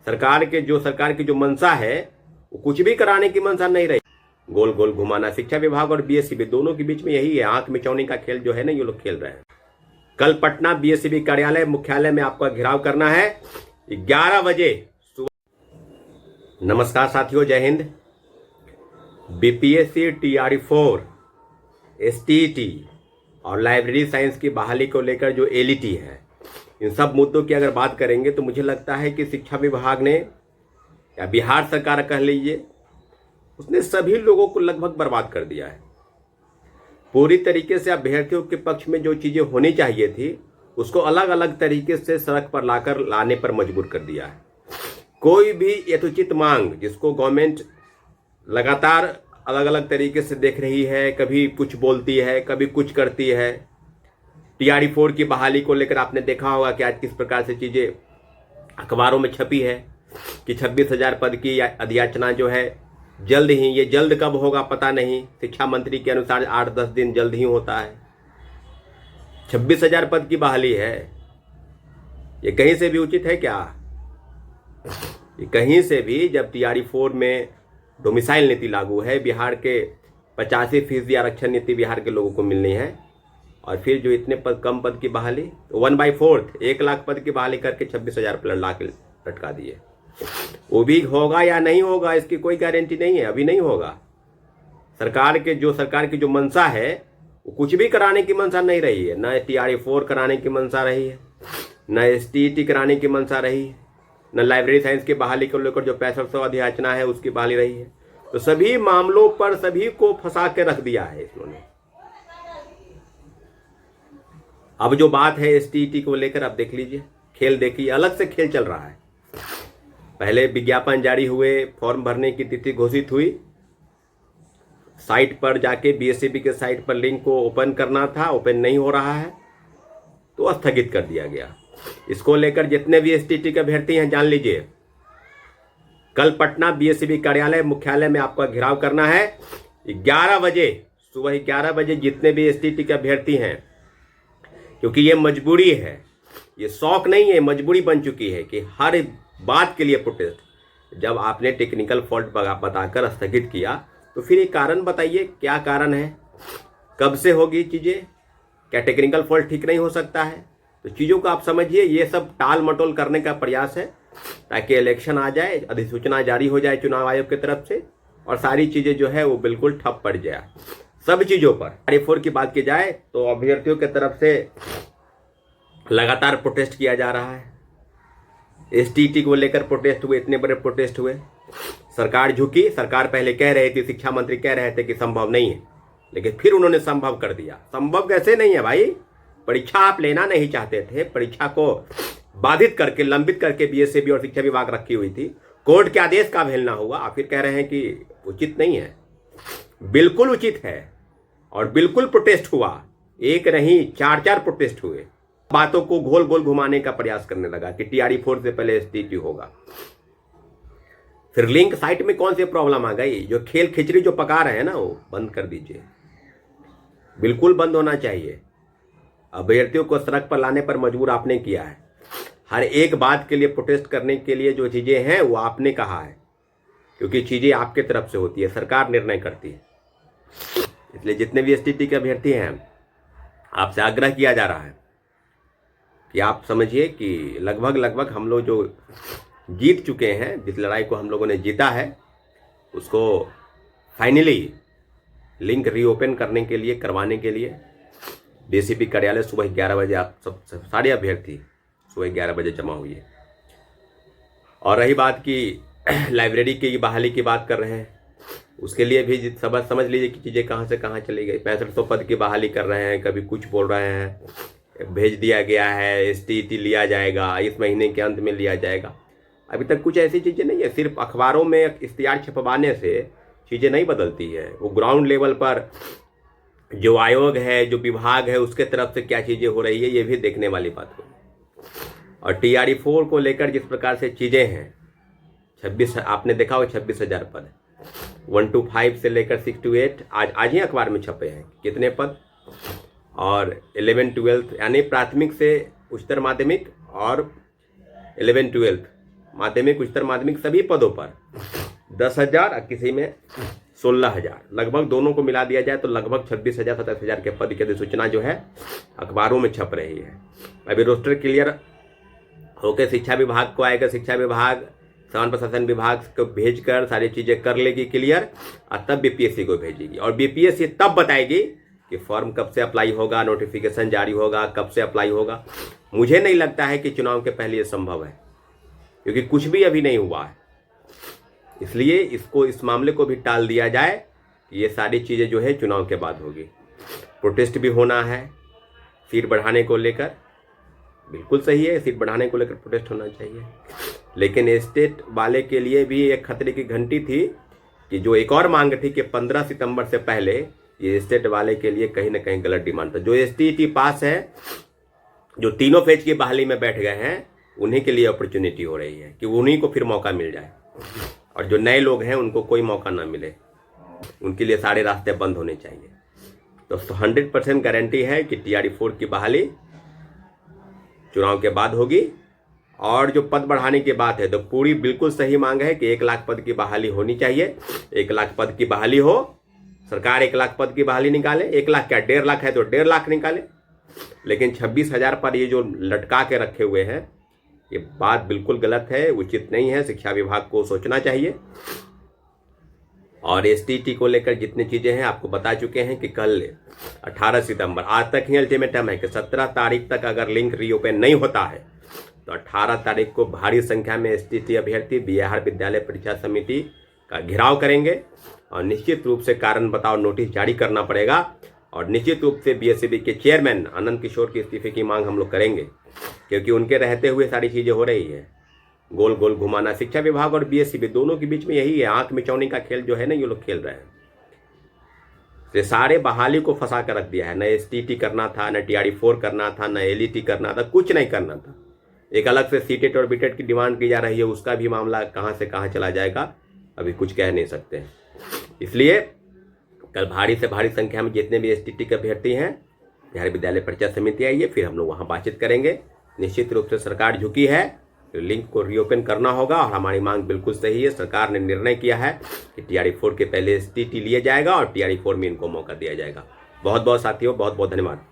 सरकार की जो मंशा है वो कुछ भी कराने की मंशा नहीं रही। गोल गोल घुमाना, शिक्षा विभाग और बीएसईबी दोनों के बीच में यही है, आंख मिचौनी का खेल जो है ना ये लोग खेल रहे हैं। कल पटना बीएसईबी कार्यालय मुख्यालय में आपका घेराव करना है 11 बजे सुबह। नमस्कार साथियों, जय हिंद। बीपीएससी, टीआरई-4, एसटीईटी और लाइब्रेरी साइंस की बहाली को लेकर जो एलईटी है, इन सब मुद्दों की अगर बात करेंगे तो मुझे लगता है कि शिक्षा विभाग ने या बिहार सरकार कह लीजिए, उसने सभी लोगों को लगभग बर्बाद कर दिया है। पूरी तरीके से अभ्यर्थियों के पक्ष में जो चीज़ें होनी चाहिए थी उसको अलग अलग तरीके से सड़क पर लाने पर मजबूर कर दिया है। कोई भी यथोचित मांग जिसको गवर्नमेंट लगातार अलग अलग तरीके से देख रही है, कभी कुछ बोलती है, कभी कुछ करती है। टीआरई-4 की बहाली को लेकर आपने देखा होगा कि आज किस प्रकार से चीज़ें अखबारों में छपी है कि 26,000 पद की अधियाचना जो है जल्द ही, ये जल्द कब होगा पता नहीं, शिक्षा मंत्री के अनुसार 8-10 दिन जल्द ही होता है। 26,000 पद की बहाली है, ये कहीं से भी उचित है क्या? ये कहीं से भी, जब टीआरई-4 में डोमिसाइल नीति लागू है, बिहार के 85% आरक्षण नीति बिहार के लोगों को मिलनी है, और फिर जो इतने कम पद की बहाली, 1/4 1 लाख पद की बहाली करके 26,000 ला के लटका दिए। वो भी होगा या नहीं होगा इसकी कोई गारंटी नहीं है, अभी नहीं होगा। सरकार की जो मंशा है वो कुछ भी कराने की मंशा नहीं रही है। न टीआरई-4 कराने की मंशा रही है, न एसटीईटी कराने की मंशा रही है, न लाइब्रेरी साइंस की बहाली को लेकर जो 6500 अधियाचना है उसकी बहाली रही है। तो सभी मामलों पर सभी को फंसा के रख दिया है इन्होंने। अब जो बात है एसटीईटी को लेकर, आप देख लीजिए, खेल देखिए, अलग से खेल चल रहा है। पहले विज्ञापन जारी हुए, फॉर्म भरने की तिथि घोषित हुई, साइट पर जाके बीएसईबी के साइट पर लिंक को ओपन करना था, ओपन नहीं हो रहा है तो स्थगित कर दिया गया। इसको लेकर जितने भी एसटीईटी के अभ्यर्थी हैं जान लीजिए, कल पटना बीएसईबी कार्यालय मुख्यालय में आपका घेराव करना है 11 बजे सुबह 11 बजे। जितने भी एसटीईटी के अभ्यर्थी हैं, क्योंकि ये मजबूरी है, ये शौक नहीं है, मजबूरी बन चुकी है कि हर बात के लिए प्रोटेस्ट। जब आपने टेक्निकल फॉल्ट बताकर स्थगित किया तो फिर एक कारण बताइए, क्या कारण है, कब से होगी चीज़ें? क्या टेक्निकल फॉल्ट ठीक नहीं हो सकता है? तो चीज़ों को आप समझिए, ये सब टाल मटोल करने का प्रयास है ताकि इलेक्शन आ जाए, अधिसूचना जारी हो जाए चुनाव आयोग की तरफ से, और सारी चीज़ें जो है वो बिल्कुल ठप पड़ जाए। सब चीज़ों पर टीआरई-4 की बात की जाए तो अभ्यर्थियों की तरफ से लगातार प्रोटेस्ट किया जा रहा है। एसटीईटी को लेकर प्रोटेस्ट हुए, इतने बड़े प्रोटेस्ट हुए, सरकार झुकी। सरकार पहले कह रही थी, शिक्षा मंत्री कह रहे थे कि संभव नहीं है, लेकिन फिर उन्होंने संभव कर दिया। संभव कैसे नहीं है भाई? परीक्षा आप लेना नहीं चाहते थे, परीक्षा को बाधित करके, लंबित करके बीएसईबी और शिक्षा विभाग रखी हुई थी, कोर्ट के आदेश का अवहेलना हुआ, आप फिर कह रहे हैं कि उचित नहीं है। बिल्कुल उचित है, और बिल्कुल प्रोटेस्ट हुआ, एक नहीं 4 प्रोटेस्ट हुए। बातों को गोल गोल घुमाने का प्रयास करने लगा कि टीआरई-4 से पहले एसटीईटी होगा। फिर लिंक साइट में कौन सी प्रॉब्लम आ गई? जो खेल खिचड़ी जो पका रहे हैं ना, वो बंद कर दीजिए, बिल्कुल बंद होना चाहिए। अभ्यर्थियों को सड़क पर लाने पर मजबूर आपने किया है। हर एक बात के लिए प्रोटेस्ट करने के लिए जो चीज़ें हैं वो आपने कहा है, क्योंकि चीज़ें आपके तरफ से होती है, सरकार निर्णय करती है। इसलिए जितने भी एसटीईटी के अभ्यर्थी हैं, आपसे आग्रह किया जा रहा है कि आप समझिए कि लगभग हम लोग जो जीत चुके हैं, जिस लड़ाई को हम लोगों ने जीता है, उसको फाइनली लिंक रीओपन करने के लिए, करवाने के लिए बीएसईबी कार्यालय सुबह 11 बजे आप सब सारे अभ्यर्थी सुबह 11 बजे जमा हुई। और रही बात की लाइब्रेरी की बहाली की बात कर रहे हैं, उसके लिए भी समझ लीजिए कि चीज़ें कहाँ से कहाँ चली गई। 6500 पद की बहाली कर रहे हैं, कभी कुछ बोल रहे हैं, भेज दिया गया है, एसटीईटी लिया जाएगा, इस महीने के अंत में लिया जाएगा। अभी तक कुछ ऐसी चीज़ें नहीं है। सिर्फ अखबारों में इश्तिहार छपवाने से चीज़ें नहीं बदलती है। वो ग्राउंड लेवल पर जो आयोग है, जो विभाग है, उसके तरफ से क्या चीज़ें हो रही है, ये भी देखने वाली बात होगी। और टीआरई-4 को लेकर जिस प्रकार से चीज़ें हैं, 26 आपने देखा हो 26,000 पद, 1 to 5 से लेकर 6 to 8 आज ही अखबार में छपे हैं कितने पद। और 11-12 यानी प्राथमिक से उच्चतर माध्यमिक और 11-12 माध्यमिक उच्चतर माध्यमिक सभी पदों पर 10,000 और किसी में 16,000, लगभग दोनों को मिला दिया जाए तो लगभग 26,000 27,000 के पद की अधिसूचना जो है अखबारों में छप रही है। अभी रोस्टर क्लियर होकर शिक्षा विभाग को आएगा, शिक्षा विभाग सामान्य प्रशासन विभाग को भेजकर सारी चीज़ें कर लेगी क्लियर, और तब बीपीएससी को भेजेगी। और बीपीएससी तब बताएगी कि फॉर्म कब से अप्लाई होगा, नोटिफिकेशन जारी होगा, कब से अप्लाई होगा। मुझे नहीं लगता है कि चुनाव के पहले ये संभव है, क्योंकि कुछ भी अभी नहीं हुआ है। इसलिए इस मामले को भी टाल दिया जाए कि ये सारी चीज़ें जो है चुनाव के बाद होगी। प्रोटेस्ट भी होना है सीट बढ़ाने को लेकर, बिल्कुल सही है, सीट बढ़ाने को लेकर प्रोटेस्ट होना चाहिए। लेकिन स्टेट वाले के लिए भी एक खतरे की घंटी थी कि जो एक और मांग थी कि 15 सितंबर से पहले, ये स्टेट वाले के लिए कहीं ना कहीं गलत डिमांड था। जो एसटीईटी पास है, जो तीनों फेज की बहाली में बैठ गए हैं, उन्हीं के लिए अपॉर्चुनिटी हो रही है कि उन्हीं को फिर मौका मिल जाए, और जो नए लोग हैं उनको कोई मौका ना मिले, उनके लिए सारे रास्ते बंद होने चाहिए। तो 100% गारंटी है कि TRE-4 की बहाली चुनाव के बाद होगी। और जो पद बढ़ाने की बात है तो पूरी बिल्कुल सही मांग है कि 1 लाख पद की बहाली होनी चाहिए। 1 लाख पद की बहाली हो, सरकार 1 लाख पद की बहाली निकाले। 1 लाख क्या 1.5 लाख है तो 1.5 लाख निकाले। लेकिन 26,000 पर ये जो लटका के रखे हुए हैं, ये बात बिल्कुल गलत है, उचित नहीं है। शिक्षा विभाग को सोचना चाहिए। और STT को लेकर जितनी चीज़ें हैं आपको बता चुके हैं कि कल 18 सितंबर, आज तक ही अल्टीमेटम है कि 17 तारीख तक अगर लिंक रीओपन नहीं होता है तो 18 तारीख को भारी संख्या में STT अभ्यर्थी बिहार विद्यालय परीक्षा समिति का घेराव करेंगे, और निश्चित रूप से कारण बताओ नोटिस जारी करना पड़ेगा। और निश्चित रूप से BSEB के चेयरमैन आनंद किशोर के इस्तीफे की मांग हम लोग करेंगे, क्योंकि उनके रहते हुए सारी चीज़ें हो रही है। गोल गोल घुमाना शिक्षा विभाग और BSEB दोनों के बीच में यही है, आंख मिचौनी का खेल जो है ना, ये लोग खेल रहे हैं। तो सारे बहाली को फंसा कर रख दिया है। न STT करना था, न TRE-4 करना था, न LET करना था, कुछ नहीं करना था। एक अलग से CTET और BTET की डिमांड की जा रही है, उसका भी मामला कहाँ से कहाँ चला जाएगा अभी कुछ कह नहीं सकते। इसलिए कल भारी से भारी संख्या में जितने भी STT के अभ्यर्थी हैं, बिहार विद्यालय परीक्षा समिति आइए, फिर हम लोग वहाँ बातचीत करेंगे। निश्चित रूप से सरकार झुकी है, लिंक को रीओपन करना होगा, और हमारी मांग बिल्कुल सही है। सरकार ने निर्णय किया है कि TRE-4 के पहले STT लिया जाएगा और TRE-4 में इनको मौका दिया जाएगा। बहुत बहुत साथियों, बहुत बहुत धन्यवाद।